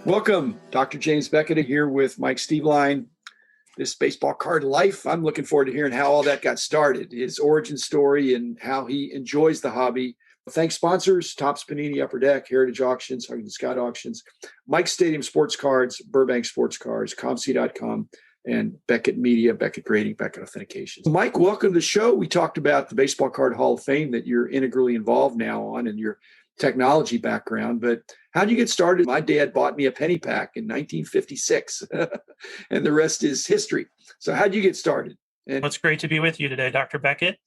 Welcome, Dr. James Beckett here with Mike Steveline. This baseball card life, I'm looking forward to hearing how all that got started, his origin story, and how he enjoys the hobby. Thanks, sponsors, Topps Panini Upper Deck, Heritage Auctions, Huggins Scott Auctions, Mike Stadium Sports Cards, Burbank Sports Cards, ComC.com, and Beckett Media, Beckett Grading, Beckett Authentication. Mike, welcome to the show. We talked about the Baseball Card Hall of Fame that you're integrally involved now on and your technology background, but how did you get started? My dad bought me a penny pack in 1956, and the rest is history. So how did you get started? Well, it's great to be with you today, Dr. Beckett.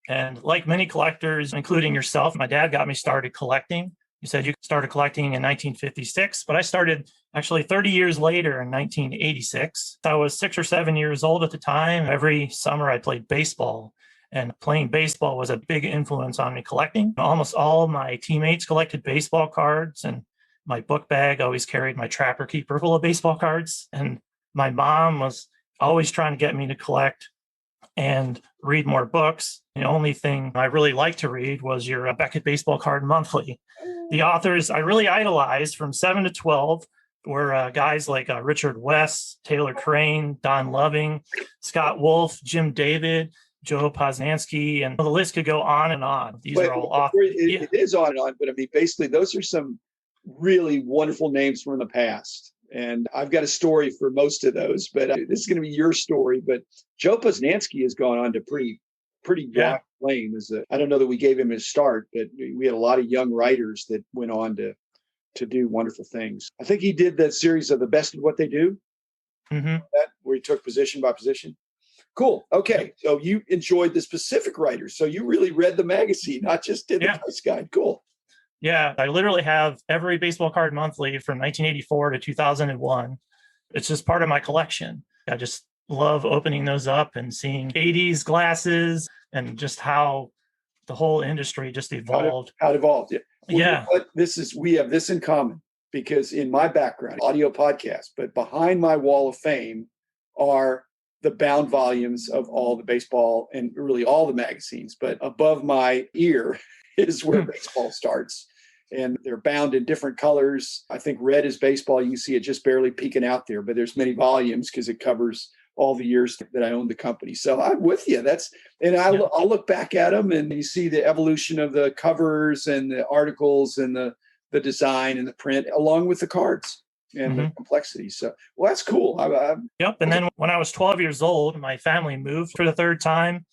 And like many collectors, including yourself, my dad got me started collecting. You said you started collecting in 1956, but I started actually 30 years later in 1986. I was 6 or 7 years old at the time. Every summer I played baseball, and playing baseball was a big influence on me collecting. Almost all my teammates collected baseball cards, and my book bag always carried my Trapper Keeper full of baseball cards. And my mom was always trying to get me to collect and read more books. The only thing I really liked to read was your Beckett Baseball Card Monthly. The authors I really idolized from 7 to 12 were guys like Richard West, Taylor Crane, Don Loving, Scott Wolf, Jim David, Joe Posnanski, and the list could go on and on. These are all authors. It is on and on, but I mean, basically, those are some really wonderful names from the past. And I've got a story for most of those, but this is going to be your story. But Joe Posnanski has gone on to pretty wide flame. I don't know that we gave him his start, but we had a lot of young writers that went on to do wonderful things. I think he did that series of The Best of What They Do, where he took position by position. Cool. Okay. So you enjoyed the specific writers. So you really read the magazine, not just did the price guide. Cool. Yeah. I literally have every baseball card monthly from 1984 to 2001. It's just part of my collection. I just love opening those up and seeing 80s glasses and just how the whole industry just evolved. How it evolved. Yeah. Well, yeah. You know what? We have this in common because in my background, audio podcast, but behind my wall of fame are the bound volumes of all the baseball and really all the magazines, but above my ear is where baseball starts. And they're bound in different colors. I think red is baseball. You can see it just barely peeking out there, but there's many volumes because it covers all the years that I owned the company. So I'm with you. I'll look back at them and you see the evolution of the covers and the articles and the design and the print along with the cards and the complexity. So, well, that's cool. Yep. And then when I was 12 years old, my family moved for the third time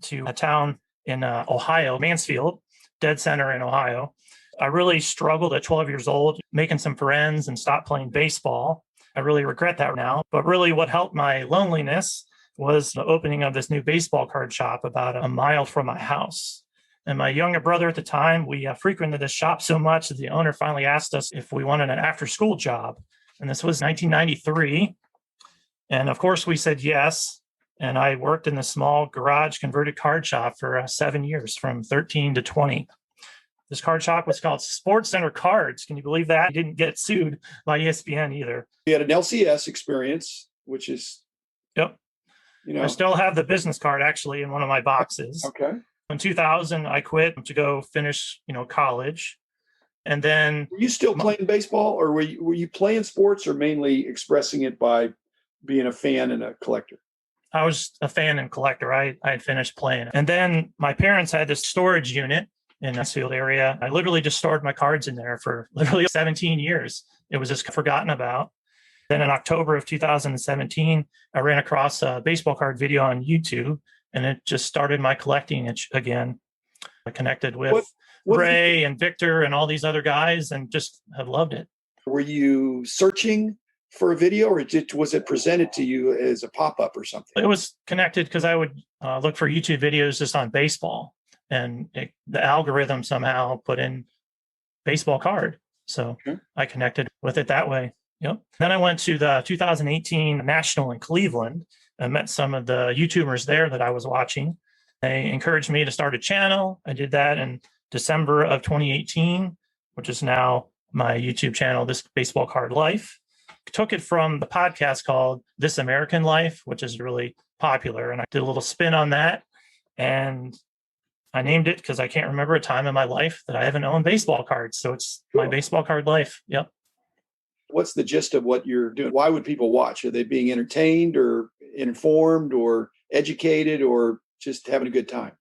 to a town in Ohio, Mansfield, dead center in Ohio. I really struggled at 12 years old, making some friends and stopped playing baseball. I really regret that now. But really what helped my loneliness was the opening of this new baseball card shop about a mile from my house. And my younger brother at the time, we frequented this shop so much that the owner finally asked us if we wanted an after-school job. And this was 1993. And of course, we said yes. And I worked in the small garage converted card shop for 7 years, from 13 to 20. This card shop was called Sports Center Cards. Can you believe that? He didn't get sued by ESPN either. You had an LCS experience, which is... Yep. I still have the business card actually in one of my boxes. Okay. In 2000, I quit to go finish, college. And then... Were you still playing baseball, or were you playing sports, or mainly expressing it by being a fan and a collector? I was a fan and collector. I had finished playing. And then my parents had this storage unit in the Mansfield area. I literally just stored my cards in there for literally 17 years. It was just forgotten about. Then in October of 2017, I ran across a baseball card video on YouTube, and it just started my collecting again. I connected with Ray and Victor and all these other guys and just have loved it. Were you searching for a video, or was it presented to you as a pop-up or something? It was connected because I would look for YouTube videos just on baseball, and the algorithm somehow put in baseball card. So I connected with it that way. Yep. Then I went to the 2018 National in Cleveland and met some of the YouTubers there that I was watching. They encouraged me to start a channel. I did that in December of 2018, which is now my YouTube channel, This Baseball Card Life. Took it from the podcast called This American Life, which is really popular. And I did a little spin on that. And I named it because I can't remember a time in my life that I haven't owned baseball cards. So it's my baseball card life. Yep. What's the gist of what you're doing? Why would people watch? Are they being entertained or informed or educated or just having a good time?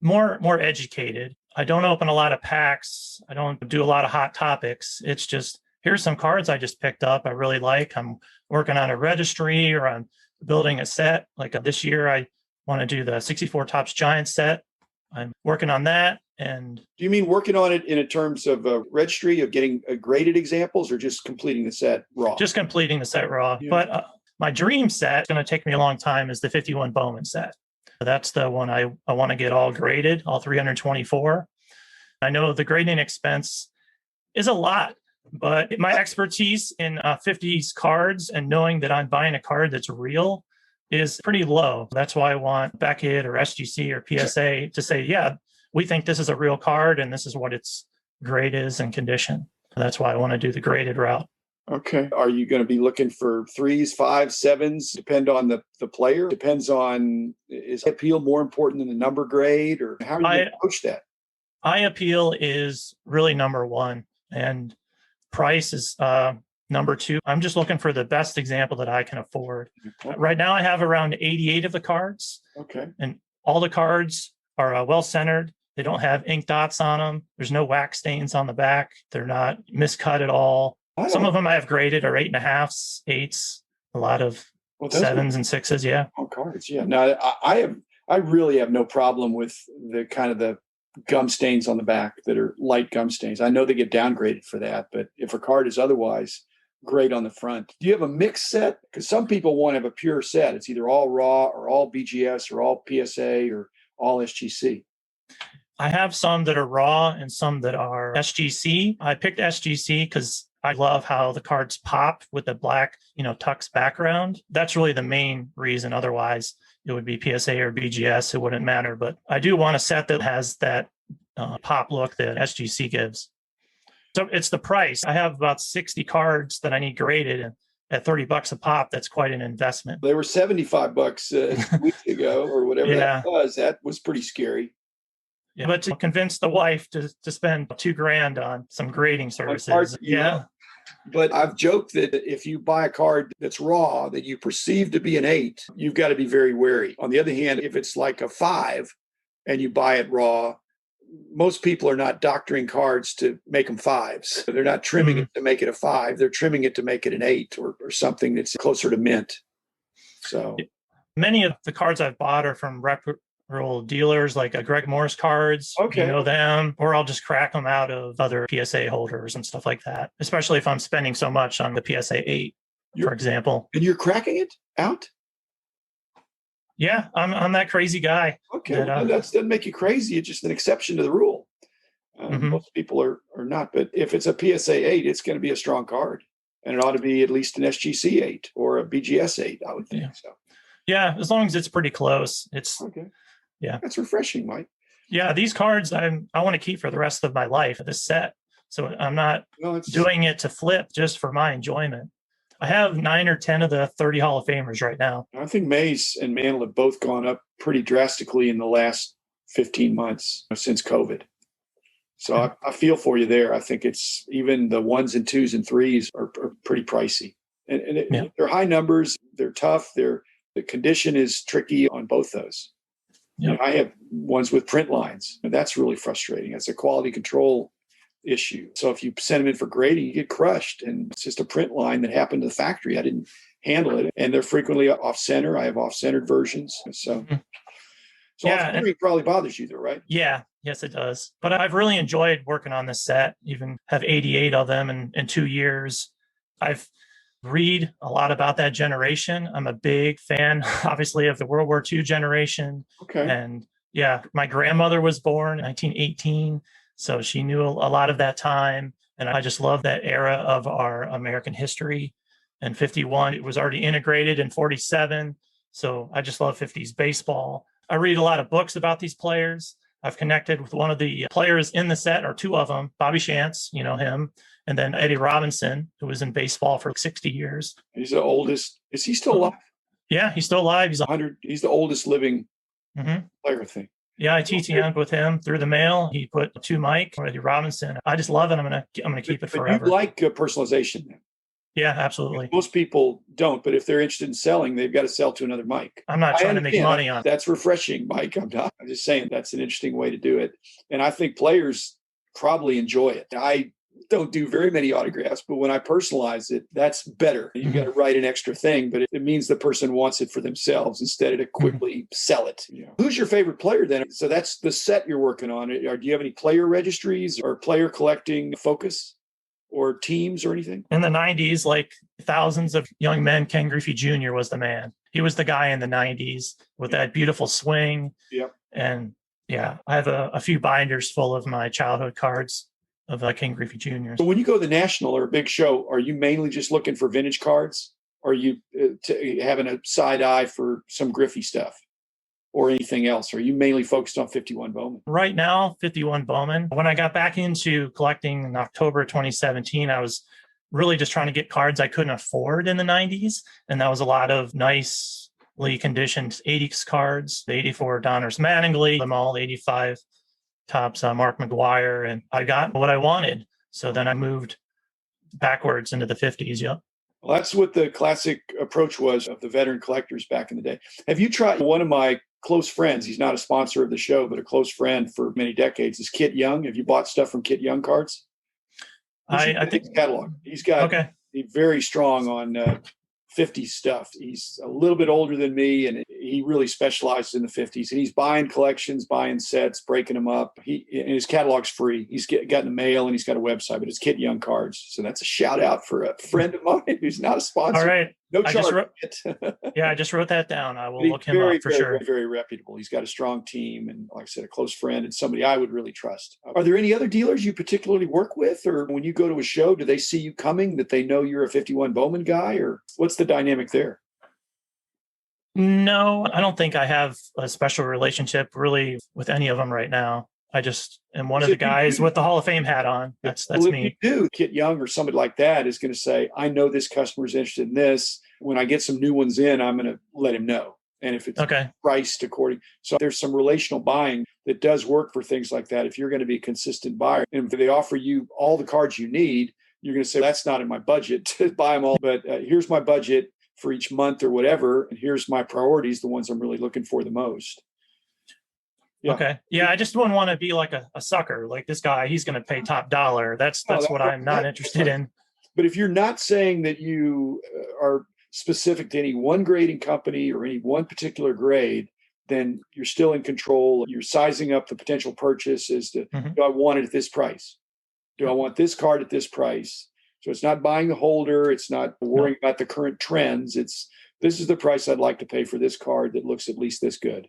More educated. I don't open a lot of packs. I don't do a lot of hot topics. It's just, here's some cards I just picked up I really like. I'm working on a registry or I'm building a set. Like this year, I want to do the 64 Topps Giant set. I'm working on that. And Do you mean working on it in terms of a registry of getting graded examples or just completing the set raw? just completing the set raw. Yeah. But my dream set, it's going to take me a long time, is the 51 Bowman set. That's the one I want to get all graded, all 324. I know the grading expense is a lot, but my expertise in 50s cards and knowing that I'm buying a card that's real is pretty low. That's why I want Beckett or SGC or PSA to say, yeah, we think this is a real card and this is what its grade is and condition. That's why I want to do the graded route. Okay. Are you going to be looking for 3s, 5s, 7s? Depend on the player? Depends on, is appeal more important than the number grade? Or how are you going to approach that? Eye appeal is really number one, and price is number two. I'm just looking for the best example that I can afford. Okay. Right now, I have around 88 of the cards. Okay. And all the cards are well centered. They don't have ink dots on them. There's no wax stains on the back. They're not miscut at all. Some of them I have graded are 8.5s, 8s, a lot of 7s and 6s. Yeah. On cards. Yeah. No, I really have no problem with the kind of the gum stains on the back that are light gum stains. I know they get downgraded for that, but if a card is otherwise great on the front. Do you have a mixed set? Because some people want to have a pure set. It's either all raw or all BGS or all PSA or all SGC. I have some that are raw and some that are SGC. I picked SGC because I love how the cards pop with the black, tux background. That's really the main reason. Otherwise, it would be PSA or BGS. It wouldn't matter. But I do want a set that has that pop look that SGC gives. So it's the price. I have about 60 cards that I need graded, and at $30 a pop, that's quite an investment. They were $75 weeks ago or whatever that was. That was pretty scary. Yeah, but to convince the wife to spend $2,000 on some grading services. Yeah. But I've joked that if you buy a card that's raw that you perceive to be an 8, you've got to be very wary. On the other hand, if it's like a 5 and you buy it raw, most people are not doctoring cards to make them 5s. They're not trimming it to make it a 5. They're trimming it to make it an 8 or something that's closer to mint. So many of the cards I've bought are from reputable dealers like Greg Morris cards. Okay. You know them, or I'll just crack them out of other PSA holders and stuff like that, especially if I'm spending so much on the PSA 8, for example. And you're cracking it out? Yeah, I'm that crazy guy. Okay, that doesn't make you crazy. It's just an exception to the rule. Most people are not. But if it's a PSA 8, it's going to be a strong card. And it ought to be at least an SGC 8 or a BGS 8, I would think. Yeah. So. Yeah, as long as it's pretty close. It's okay. Yeah. That's refreshing, Mike. Yeah, these cards I want to keep for the rest of my life, this set. So I'm not doing it to flip, just for my enjoyment. I have 9 or 10 of the 30 Hall of Famers right now. I think Mays and Mantle have both gone up pretty drastically in the last 15 months since COVID. So I feel for you there. I think it's even the 1s and 2s and 3s are pretty pricey. And they're high numbers. They're tough. The condition is tricky on both those. Yep. I have ones with print lines, and that's really frustrating. It's a quality control issue. So if you send them in for grading, you get crushed, and it's just a print line that happened to the factory. I didn't handle it, and they're frequently off center. I have off-centered versions. So off-centering probably bothers you, though, right? Yeah, yes, it does. But I've really enjoyed working on this set. Even have 88 of them in 2 years. I've read a lot about that generation. I'm a big fan, obviously, of the World War II generation. Okay. And my grandmother was born in 1918. So she knew a lot of that time. And I just love that era of our American history. And 51, it was already integrated in 47. So I just love 50s baseball. I read a lot of books about these players. I've connected with one of the players in the set, or 2 of them, Bobby Shantz, him, and then Eddie Robinson, who was in baseball for 60 years. He's the oldest. Is he still alive? Yeah, he's still alive. He's 100. He's the oldest living player, I think. Yeah, I TTM'd with him through the mail. He put to Mike, Eddie Robinson. I just love it. I'm gonna keep it forever. But you like personalization then? Yeah, absolutely. Most people don't, but if they're interested in selling, they've got to sell to another Mike. I'm not I trying to make understand. money on it. That's refreshing, Mike. I'm not. I'm just saying that's an interesting way to do it. And I think players probably enjoy it. I don't do very many autographs, but when I personalize it, that's better. You got to write an extra thing, but it means the person wants it for themselves instead of to quickly sell it. Who's your favorite player then? So that's the set you're working on. Or do you have any player registries or player collecting focus or teams or anything? In the 90s, like thousands of young men, Ken Griffey Jr. was the man. He was the guy in the 90s with that beautiful swing. Yep. And yeah, I have a few binders full of my childhood cards of Ken Griffey Jr. So when you go to the National or a big show, are you mainly just looking for vintage cards? Or are you having a side eye for some Griffey stuff or anything else? Or are you mainly focused on 51 Bowman? Right now, 51 Bowman. When I got back into collecting in October 2017, I was really just trying to get cards I couldn't afford in the 90s. And that was a lot of nicely conditioned 80s cards, the 84 Donners Mattingly, them all 85 Topps Mark McGuire, and I got what I wanted. So then I moved backwards into the 50s. Yep. Well, that's what the classic approach was of the veteran collectors back in the day. Have you tried? One of my close friends, he's not a sponsor of the show, but a close friend for many decades, is Kit Young. Have you bought stuff from Kit Young cards? I think his catalog. He's got he's very strong on 50s stuff. He's a little bit older than me, and he really specializes in the 50s. And he's buying collections, buying sets, breaking them up. And his catalog's free. He's gotten the mail, and he's got a website, but it's Kit Young Cards. So that's a shout out for a friend of mine who's not a sponsor. All right. No charge. I just wrote that down. I will look him up for sure. Very, very reputable. He's got a strong team, and like I said, a close friend and somebody I would really trust. Are there any other dealers you particularly work with, or when you go to a show, do they see you coming, that they know you're a 51 Bowman guy, or what's the dynamic there? No, I don't think I have a special relationship really with any of them right now. I just am one of the guys with the Hall of Fame hat on. That's me. You do. Kit Young or somebody like that is going to say, I know this customer's interested in this. When I get some new ones in, I'm going to let him know. And if it's priced according. So there's some relational buying that does work for things like that. If you're going to be a consistent buyer and if they offer you all the cards you need, you're going to say, that's not in my budget to buy them all. But here's my budget for each month or whatever. And here's my priorities, the ones I'm really looking for the most. Yeah. Okay. Yeah, I just wouldn't want to be like a sucker. Like this guy, he's going to pay top dollar. That's what I'm not interested in. But if you're not saying that you are specific to any one grading company or any one particular grade, then you're still in control. You're sizing up the potential purchase as to, do I want it at this price? Do I want this card at this price? So it's not buying the holder. It's not worrying about the current trends. This is the price I'd like to pay for this card that looks at least this good.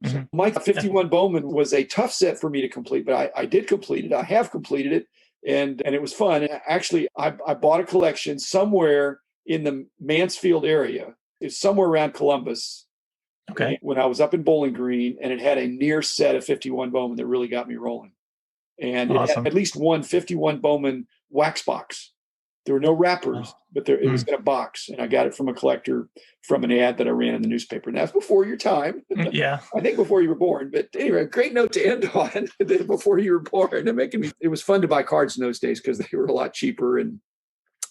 So my 51 Bowman was a tough set for me to complete, but I did complete it. I have completed it, and it was fun. Actually, I bought a collection somewhere in the Mansfield area. It's somewhere around Columbus. Okay. When I was up in Bowling Green, and it had a near set of 51 Bowman that really got me rolling. And it had at least one 51 Bowman wax box. There were no wrappers, but it was in a box. And I got it from a collector from an ad that I ran in the newspaper. And that's before your time. Yeah. I think before you were born. But anyway, great note to end on. Before you were born. It was fun to buy cards in those days because they were a lot cheaper and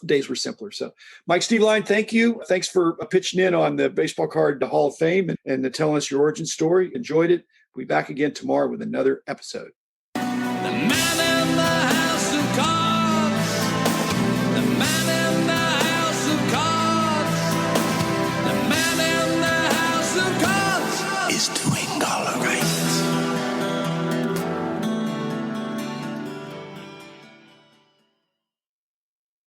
days were simpler. So Mike Steveline, thank you. Thanks for pitching in on the Baseball Card Hall of Fame and telling us your origin story. Enjoyed it. We'll be back again tomorrow with another episode. The man